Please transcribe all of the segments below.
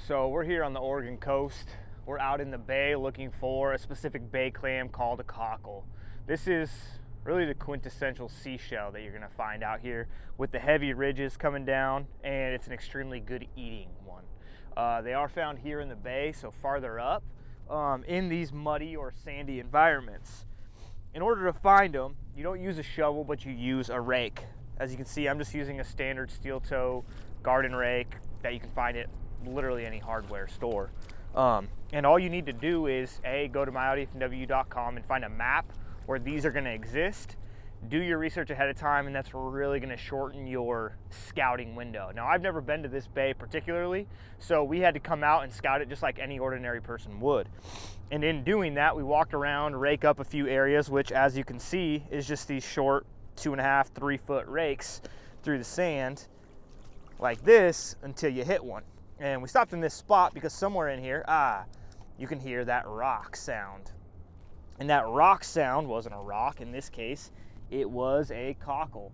So we're here on the Oregon coast. We're out in the bay looking for a specific bay clam called a cockle. This is really the quintessential seashell that you're gonna find out here with the heavy ridges coming down, and it's an extremely good eating one. They are found here in the bay, so farther up in these muddy or sandy environments. In order to find them, you don't use a shovel, but you use a rake. As you can see, I'm just using a standard steel toe garden rake that you can find at literally any hardware store. And all you need to do is go to myodfw.com and find a map where these are going to exist. Do your research ahead of time, and that's really going to shorten your scouting window. Now, I've never been to this bay particularly, so we had to come out and scout it just like any ordinary person would. And in doing that, we walked around, rake up a few areas, which, as you can see, is just these short 2.5, 3 foot rakes through the sand like this until you hit one. And we stopped in this spot because somewhere in here, you can hear that rock sound. And that rock sound wasn't a rock. In this case, it was a cockle.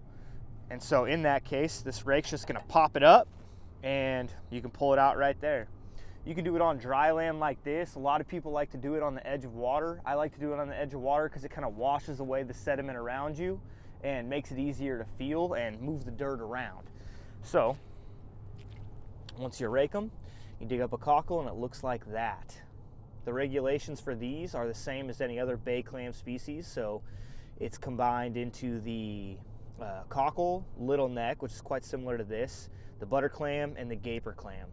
And so in that case, this rake's just gonna pop it up and you can pull it out right there. You can do it on dry land like this. A lot of people like to do it on the edge of water. I like to do it on the edge of water because it kind of washes away the sediment around you and makes it easier to feel and move the dirt around. So once you rake them, you dig up a cockle and it looks like that. The regulations for these are the same as any other bay clam species, so it's combined into the cockle, little neck, which is quite similar to this, the butter clam, and the gaper clam.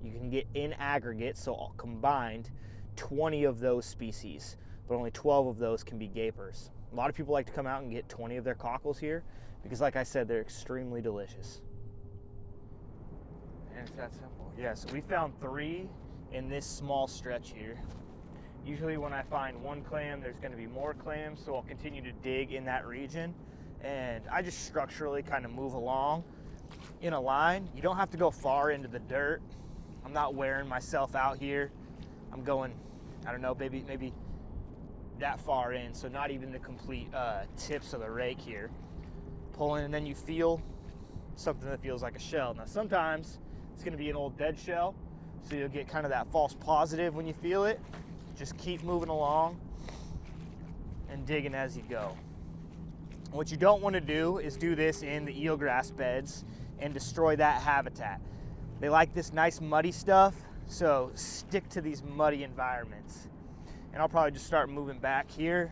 You can get in aggregate, so all combined, 20 of those species, but only 12 of those can be gapers. A lot of people like to come out and get 20 of their cockles here because, like I said, they're extremely delicious. And it's that simple. Yeah, so we found 3 in this small stretch here. Usually when I find one clam, there's going to be more clams, so I'll continue to dig in that region. And I just structurally kind of move along in a line. You don't have to go far into the dirt. I'm not wearing myself out here. I'm going, I don't know, maybe that far in, so not even the complete tips of the rake here. Pulling, and then you feel something that feels like a shell. Now sometimes it's going to be an old dead shell, so you'll get kind of that false positive when you feel it. Just keep moving along and digging as you go. What you don't want to do is do this in the eelgrass beds and destroy that habitat. They like this nice muddy stuff, so stick to these muddy environments. And I'll probably just start moving back here.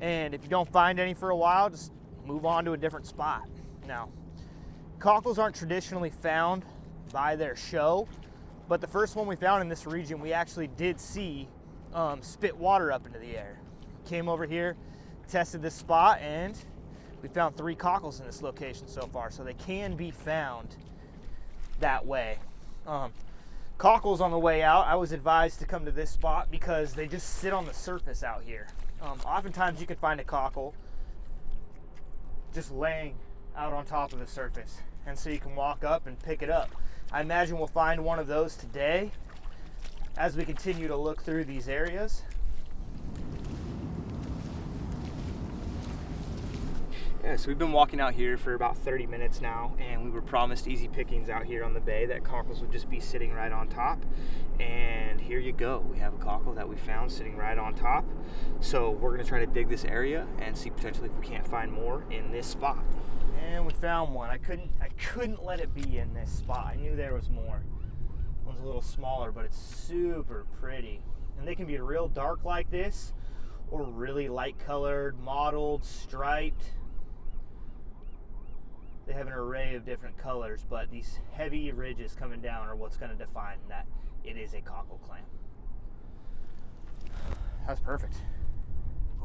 And if you don't find any for a while, just move on to a different spot. Now, cockles aren't traditionally found by their show, but the first one we found in this region, we actually did see spit water up into the air. Came over here, tested this spot, and we found 3 cockles in this location so far, so they can be found that way. Cockles on the way out, I was advised to come to this spot because they just sit on the surface out here. Oftentimes you can find a cockle just laying out on top of the surface, and so you can walk up and pick it up. I imagine we'll find one of those today as we continue to look through these areas. Yeah, so we've been walking out here for about 30 minutes now, and we were promised easy pickings out here on the bay, that cockles would just be sitting right on top. And here you go. We have a cockle that we found sitting right on top. So we're gonna try to dig this area and see potentially if we can't find more in this spot. And we found one. I couldn't let it be in this spot. I knew there was more. One's a little smaller, but it's super pretty. And they can be real dark like this, or really light colored, mottled, striped. They have an array of different colors, but these heavy ridges coming down are what's going to define that it is a cockle clam. That's perfect.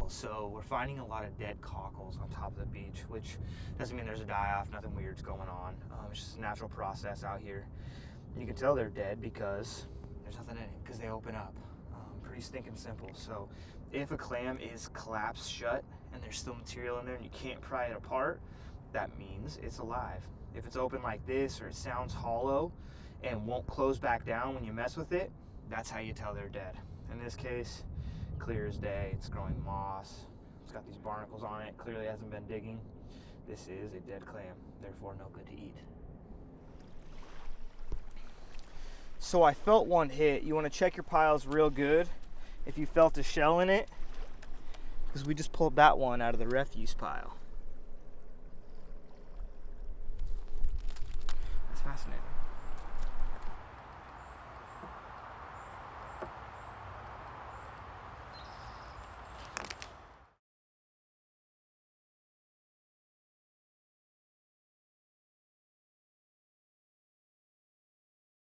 So we're finding a lot of dead cockles on top of the beach, which doesn't mean there's a die-off, nothing weird's going on. It's just a natural process out here. You can tell they're dead because there's nothing in it, because they open up. Pretty stinking simple. So if a clam is collapsed shut and there's still material in there and you can't pry it apart, that means it's alive. If it's open like this, or it sounds hollow and won't close back down when you mess with it, that's how you tell they're dead. In this case, clear as day, it's growing moss, it's got these barnacles on it, clearly hasn't been digging. This is a dead clam, therefore no good to eat. So I felt one hit. You want to check your piles real good if you felt a shell in it, because we just pulled that one out of the refuse pile. That's fascinating.